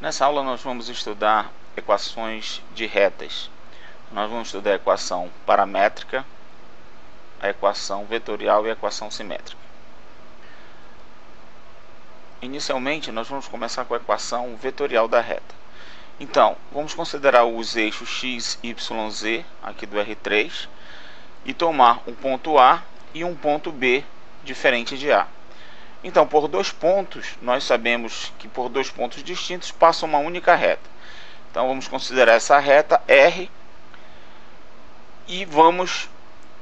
Nessa aula nós vamos estudar equações de retas. Nós vamos estudar a equação paramétrica, a equação vetorial e a equação simétrica. Inicialmente nós vamos começar com a equação vetorial da reta. Então, vamos considerar os eixos x, y, z aqui do R3 e tomar um ponto A e um ponto B diferente de A. Então, por dois pontos, nós sabemos que por dois pontos distintos passa uma única reta. Então, vamos considerar essa reta R e vamos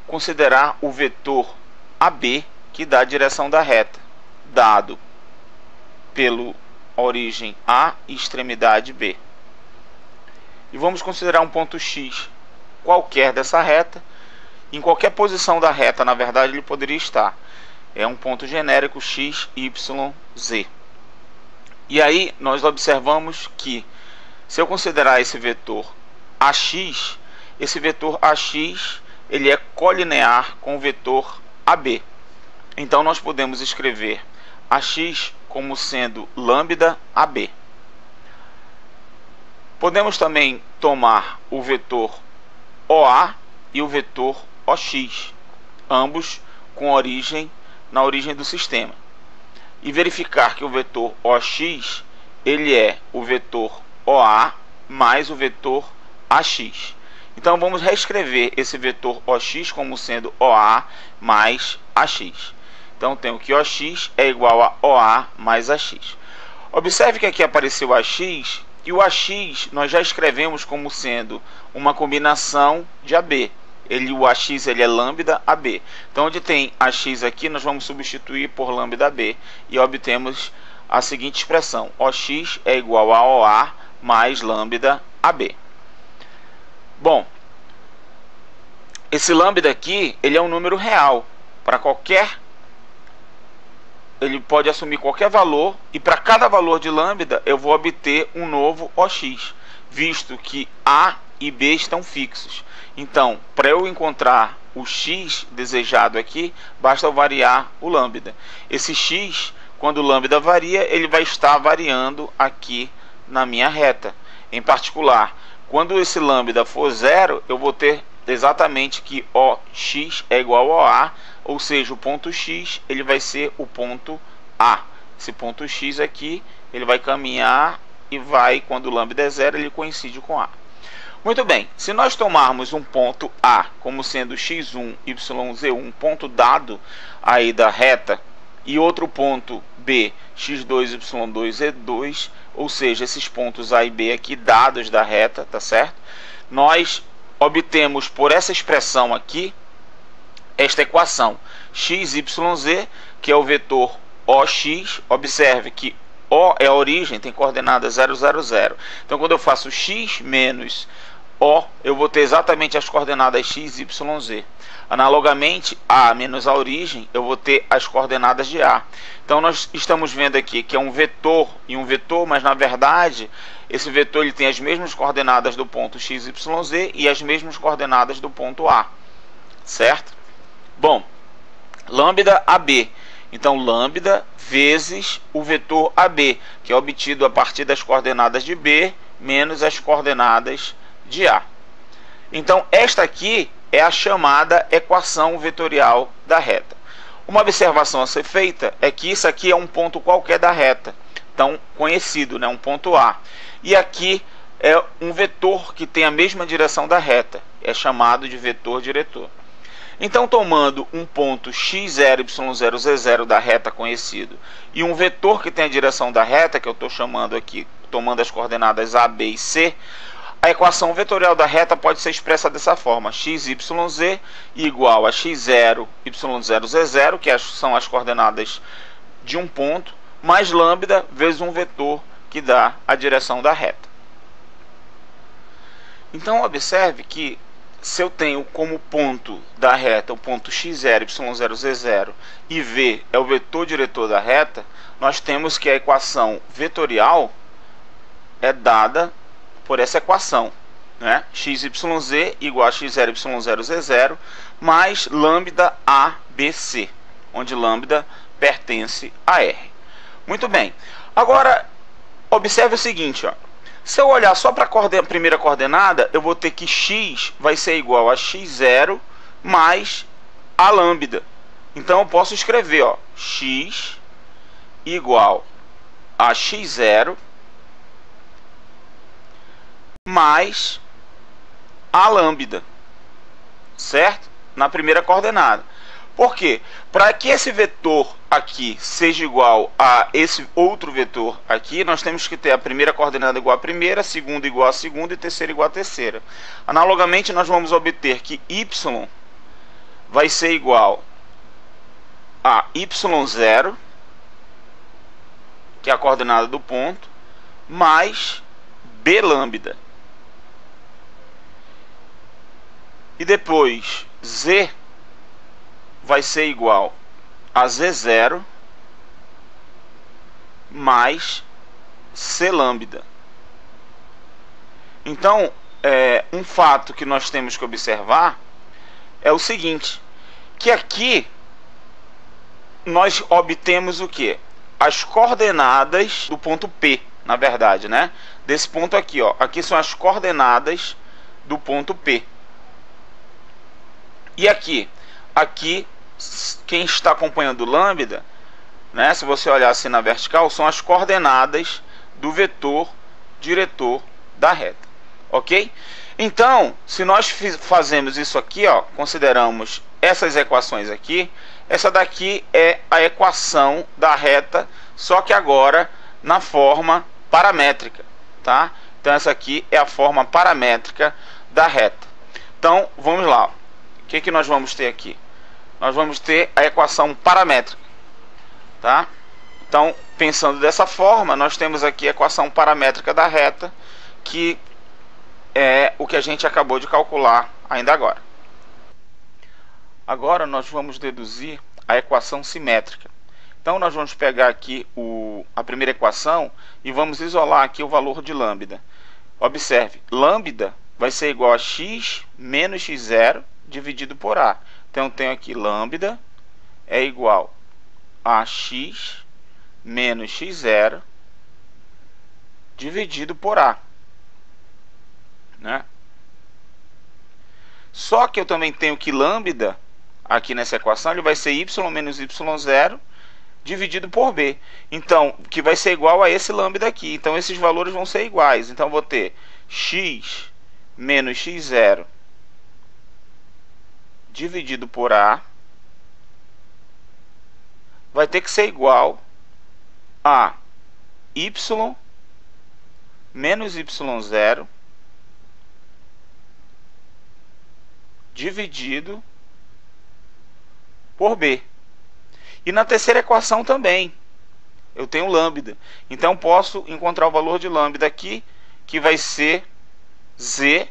considerar o vetor AB, que dá a direção da reta, dado pela origem A e extremidade B. E vamos considerar um ponto X qualquer dessa reta. Em qualquer posição da reta, na verdade, ele poderia estar. É um ponto genérico x, y, z. E aí nós observamos que, se eu considerar esse vetor AX, esse vetor AX ele é colinear com o vetor AB. Então nós podemos escrever AX como sendo lambda AB. Podemos também tomar o vetor OA e o vetor OX, ambos com origem na origem do sistema, e verificar que o vetor OX ele é o vetor OA mais o vetor AX. Então vamos reescrever esse vetor OX como sendo OA mais AX. Então tenho que OX é igual a OA mais AX. Observe que aqui apareceu AX, e o AX nós já escrevemos como sendo uma combinação de AB. O AX ele é lambda AB. Então, onde tem AX aqui, nós vamos substituir por lambda AB e obtemos a seguinte expressão: OX é igual a OA mais lambda AB. Bom, esse lambda aqui, ele é um número real. Para qualquer... ele pode assumir qualquer valor, e para cada valor de lambda, eu vou obter um novo OX, visto que A e B estão fixos. Então, para eu encontrar o x desejado aqui, basta eu variar o lambda. Esse x, quando o lambda varia, ele vai estar variando aqui na minha reta. Em particular, quando esse lambda for zero, eu vou ter exatamente que OX é igual a A, ou seja, o ponto x ele vai ser o ponto A. Esse ponto x aqui, ele vai caminhar e vai, quando o lambda é zero, ele coincide com A. Muito bem, se nós tomarmos um ponto A como sendo x1, yz1, ponto dado aí da reta, e outro ponto B, x2, y2, z2, ou seja, esses pontos A e B aqui dados da reta, tá certo? Nós obtemos por essa expressão aqui, esta equação x, y, z, que é o vetor OX. Observe que O é a origem, tem coordenada 0, 0, 0. Então, quando eu faço x menos O, eu vou ter exatamente as coordenadas x, y, z. Analogamente, A menos a origem, eu vou ter as coordenadas de A. Então, nós estamos vendo aqui que é um vetor e um vetor, mas na verdade, esse vetor ele tem as mesmas coordenadas do ponto x, y, z e as mesmas coordenadas do ponto A. Certo? Bom, lambda AB. Então, lambda vezes o vetor AB, que é obtido a partir das coordenadas de B menos as coordenadas de A. Então, esta aqui é a chamada equação vetorial da reta. Uma observação a ser feita é que isso aqui é um ponto qualquer da reta, tão conhecido, né? Um ponto A. E aqui é um vetor que tem a mesma direção da reta, é chamado de vetor diretor. Então, tomando um ponto x0, y0, z0 da reta conhecido e um vetor que tem a direção da reta, que eu estou chamando aqui, tomando as coordenadas A, B e C, a equação vetorial da reta pode ser expressa dessa forma: x, y, z igual a x0, y0, z0, que são as coordenadas de um ponto, mais lambda vezes um vetor que dá a direção da reta. Então, observe que se eu tenho como ponto da reta o ponto x0, y0, z0 e v é o vetor diretor da reta, nós temos que a equação vetorial é dada por essa equação, né? x, y, z igual a x0, y0, z0 mais lambda a, b, c, onde lambda pertence a R. Muito bem. Agora, observe o seguinte, ó. Se eu olhar só para a primeira coordenada, eu vou ter que x vai ser igual a x0 mais a lambda. Então eu posso escrever, ó, x igual a x0 mais a lambda, certo? Na primeira coordenada. Por quê? Para que esse vetor aqui seja igual a esse outro vetor aqui, nós temos que ter a primeira coordenada igual à primeira, a segunda igual à segunda e a terceira igual à terceira. Analogamente, nós vamos obter que y vai ser igual a y0, que é a coordenada do ponto, mais b lambda. E depois z vai ser igual a z0 mais c lambda. Então, um fato que nós temos que observar é o seguinte, que aqui nós obtemos o que? As coordenadas do ponto P, na verdade, né? Desse ponto aqui, ó. Aqui são as coordenadas do ponto P. E aqui, quem está acompanhando o lambda, né? Se você olhar assim na vertical, são as coordenadas do vetor diretor da reta, ok? Então, se nós fazemos isso aqui, ó, consideramos essas equações aqui, essa daqui é a equação da reta, só que agora na forma paramétrica, tá? Então essa aqui é a forma paramétrica da reta. Então, vamos lá. O que nós vamos ter aqui? Nós vamos ter a equação paramétrica, tá? Então, pensando dessa forma, nós temos aqui a equação paramétrica da reta, que é o que a gente acabou de calcular ainda agora. Agora nós vamos deduzir a equação simétrica. Então nós vamos pegar aqui a primeira equação e vamos isolar aqui o valor de lambda. Observe, lambda vai ser igual a x menos x0 dividido por a. Então eu tenho aqui lambda é igual a x menos x0 dividido por a, né? Só que eu também tenho que lambda aqui nessa equação ele vai ser y menos y0 dividido por b. Então, que vai ser igual a esse lambda aqui. Então, esses valores vão ser iguais. Então, eu vou ter x menos x0 dividido por a vai ter que ser igual a y menos y0 dividido por b. E na terceira equação também eu tenho lambda. Então posso encontrar o valor de lambda aqui, que vai ser z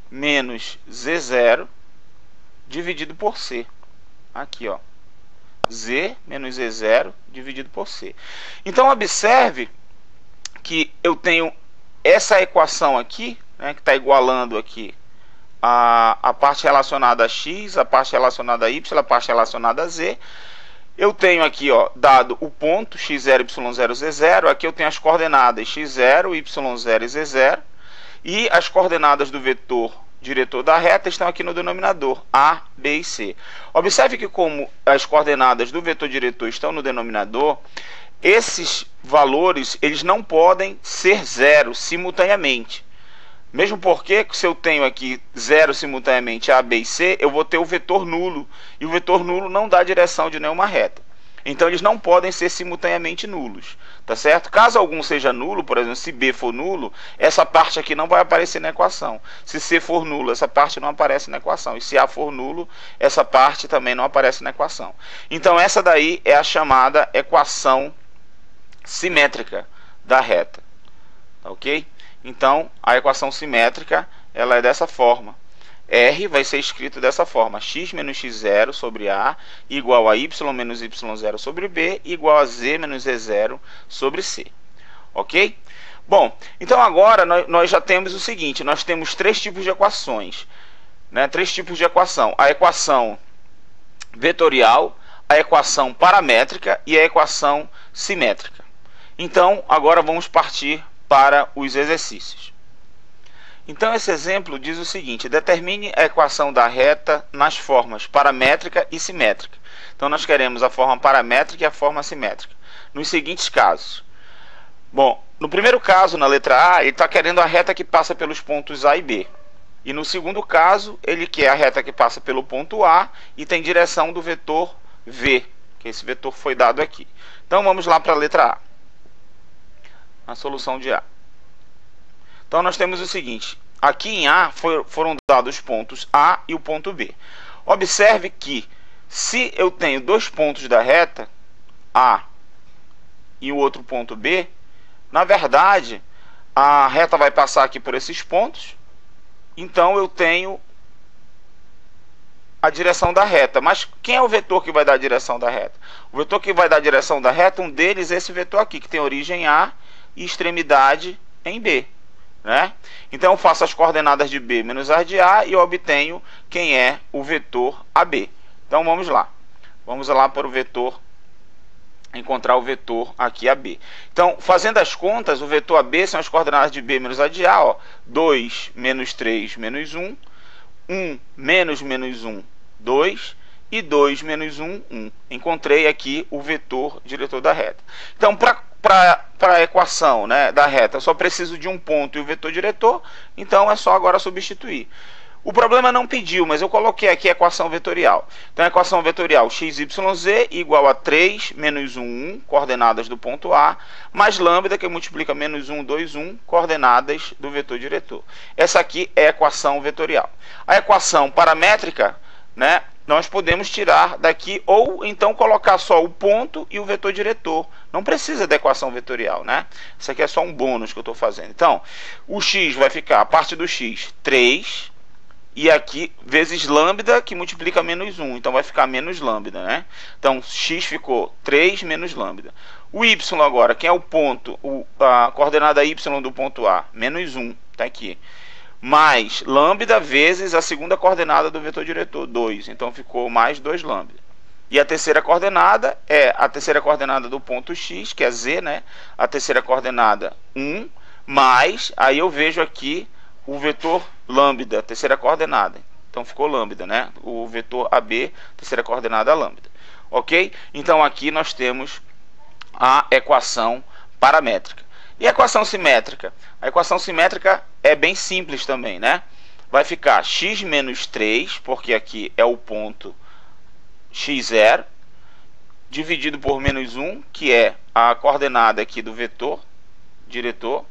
menos z0 dividido por c. Aqui, ó. Z menos z0 dividido por c. Então observe que eu tenho essa equação aqui, né, que está igualando aqui a parte relacionada a x, a parte relacionada a y, a parte relacionada a z. Eu tenho aqui, ó, dado o ponto x0, y0, z0, aqui eu tenho as coordenadas x0, y0 e z0, e as coordenadas do vetor diretor da reta estão aqui no denominador, a, b e c. Observe que como as coordenadas do vetor diretor estão no denominador, esses valores eles não podem ser zero simultaneamente. Mesmo porque, se eu tenho aqui 0 simultaneamente A, B e C, eu vou ter o vetor nulo. E o vetor nulo não dá direção de nenhuma reta. Então, eles não podem ser simultaneamente nulos. Tá certo? Caso algum seja nulo, por exemplo, se B for nulo, essa parte aqui não vai aparecer na equação. Se C for nulo, essa parte não aparece na equação. E se A for nulo, essa parte também não aparece na equação. Então, essa daí é a chamada equação simétrica da reta. Tá ok? Então, a equação simétrica ela é dessa forma. R vai ser escrito dessa forma. X menos x0 sobre A igual a y menos y0 sobre B igual a z menos z0 sobre C. Ok? Bom, então agora nós já temos o seguinte. Nós temos três tipos de equações. Né? Três tipos de equação. A equação vetorial, a equação paramétrica e a equação simétrica. Então, agora vamos partir para os exercícios. Então, esse exemplo diz o seguinte: determine a equação da reta nas formas paramétrica e simétrica. Então, nós queremos a forma paramétrica e a forma simétrica nos seguintes casos. Bom, no primeiro caso, na letra A, ele está querendo a reta que passa pelos pontos A e B. E no segundo caso, ele quer a reta que passa pelo ponto A e tem direção do vetor V, que esse vetor foi dado aqui. Então, vamos lá para a letra A. A solução de A. Então, nós temos o seguinte: aqui em A foram dados os pontos A e o ponto B. Observe que, se eu tenho dois pontos da reta, A e o outro ponto B, na verdade, a reta vai passar aqui por esses pontos, então eu tenho a direção da reta. Mas quem é o vetor que vai dar a direção da reta? O vetor que vai dar a direção da reta, um deles é esse vetor aqui, que tem origem em A e extremidade em B, né? Então eu faço as coordenadas de B menos as de A e eu obtenho quem é o vetor AB. Então vamos lá. Vamos lá para o vetor, encontrar o vetor aqui AB. Então, fazendo as contas, o vetor AB são as coordenadas de B menos a de A, ó. 2 menos 3 menos 1, 1 menos 1, 2, e 2 menos 1, 1. Encontrei aqui o vetor diretor da reta. Então, para a equação, né, da reta, eu só preciso de um ponto e o vetor diretor, então é só agora substituir. O problema não pediu, mas eu coloquei aqui a equação vetorial. Então, a equação vetorial x, y, z igual a 3 menos 1, 1, coordenadas do ponto A, mais lambda, que multiplica menos 1, 2, 1, coordenadas do vetor diretor. Essa aqui é a equação vetorial. A equação paramétrica, né, nós podemos tirar daqui, ou então colocar só o ponto e o vetor diretor. Não precisa da equação vetorial, né? Isso aqui é só um bônus que eu estou fazendo. Então, o x vai ficar, a parte do x, 3... e aqui, vezes lambda, que multiplica menos 1. Então, vai ficar menos lambda, né? Então, x ficou 3 menos lambda. O y agora, quem é o ponto? A coordenada y do ponto A, menos 1. Está aqui. Mais lambda vezes a segunda coordenada do vetor diretor, 2. Então, ficou mais 2 lambda. E a terceira coordenada é a terceira coordenada do ponto x, que é z, né? A terceira coordenada, 1. Mais, aí eu vejo aqui o vetor lambda, terceira coordenada. Então ficou lambda, né? O vetor AB, terceira coordenada lambda. Ok? Então aqui nós temos a equação paramétrica. E a equação simétrica? A equação simétrica é bem simples também, né? Vai ficar x menos 3, porque aqui é o ponto x0, dividido por menos 1, que é a coordenada aqui do vetor diretor,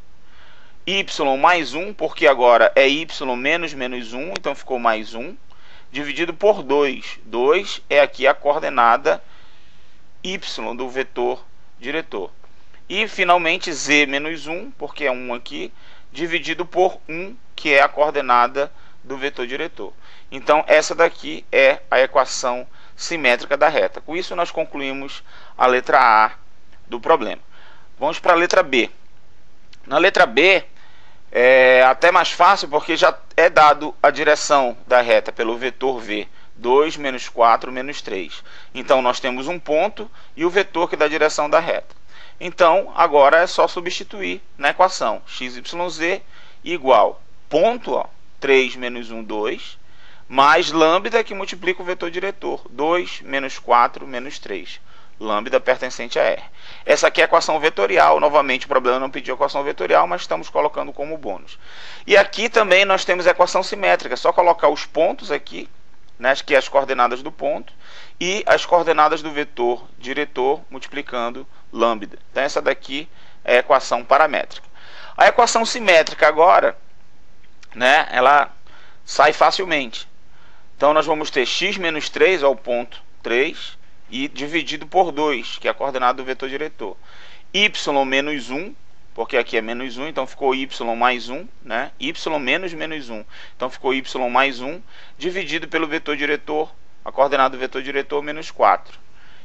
y mais 1, porque agora é y menos menos 1, então ficou mais 1, dividido por 2. 2 é aqui a coordenada y do vetor diretor. E, finalmente, z menos 1, porque é 1 aqui, dividido por 1, que é a coordenada do vetor diretor. Então, essa daqui é a equação simétrica da reta. Com isso, nós concluímos a letra A do problema. Vamos para a letra B. Na letra B, é até mais fácil, porque já é dado a direção da reta pelo vetor V, 2 menos 4 menos 3. Então, nós temos um ponto e o vetor que dá a direção da reta. Então, agora é só substituir na equação. x, y, z igual ponto, ó, 3 menos 1, 2, mais lambda, que multiplica o vetor diretor, 2 menos 4 menos 3. Lambda pertencente a R. Essa aqui é a equação vetorial. Novamente, o problema não pediu a equação vetorial, mas estamos colocando como bônus. E aqui também nós temos a equação simétrica. É só colocar os pontos aqui, né, que é as coordenadas do ponto, e as coordenadas do vetor diretor multiplicando lambda. Então, essa daqui é a equação paramétrica. A equação simétrica agora, né, ela sai facilmente. Então, nós vamos ter x menos 3 ao ponto 3, e dividido por 2, que é a coordenada do vetor diretor. Y menos 1, porque aqui é menos 1, então ficou y mais 1, né? Y menos menos 1, então ficou y mais 1, dividido pelo vetor diretor, a coordenada do vetor diretor, menos 4.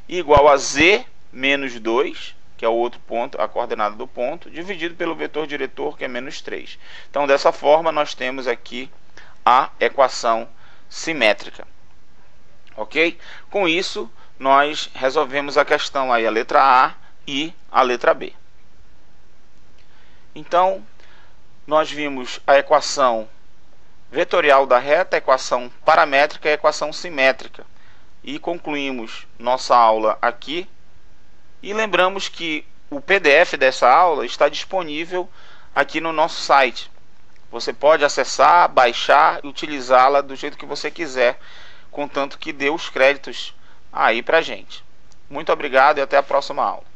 Igual a z menos 2, que é o outro ponto, a coordenada do ponto, dividido pelo vetor diretor, que é menos 3. Então, dessa forma, nós temos aqui a equação simétrica. Ok? Com isso, nós resolvemos a questão aí, a letra A e a letra B. Então, nós vimos a equação vetorial da reta, a equação paramétrica e a equação simétrica. E concluímos nossa aula aqui. E lembramos que o PDF dessa aula está disponível aqui no nosso site. Você pode acessar, baixar e utilizá-la do jeito que você quiser, contanto que dê os créditos aí pra gente. Muito obrigado e até a próxima aula.